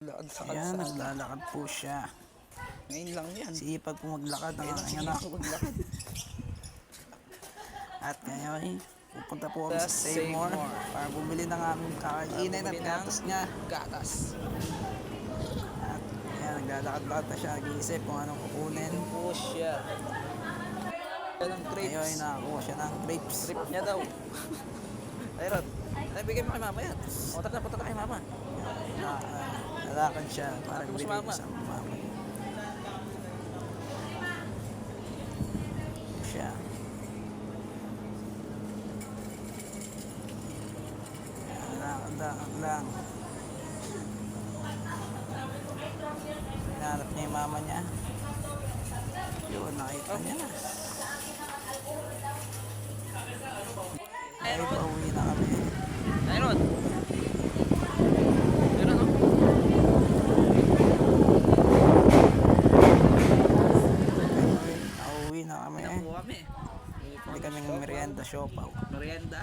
naglalakad sa Ayan, kalsada. naglalakad po siya. Ngayon lang yan. Sipag po maglakad ang Ngayon lang aking siya anak. maglakad. At ngayon, pupunta po kami Sa sa Save Save More More. para bumili ng aming kakainin at Bumili ng gatas niya. gatas. At ayan, naglalakad-lakad na siya, nag-iisip kung anong kukunin. Po siya. Yan ang Ngayon, grapes. nakakuha siya ng grapes. Trip niya daw. Ay, Rod. Ay, bigay mo kay mama yan. O, tara na, punta na kay mama. Lalakad siya para Sabi mo si bigay ko mama. sa mama. Siya. Lakad lang. Hinahanap niya yung mama niya. Yun, nakita niya na. Ay, pauwi na kami. Ay, Rod. Pero ano? Nauwi na kami. Nakuha kami. Hindi kami ng merienda siopaw. Merienda.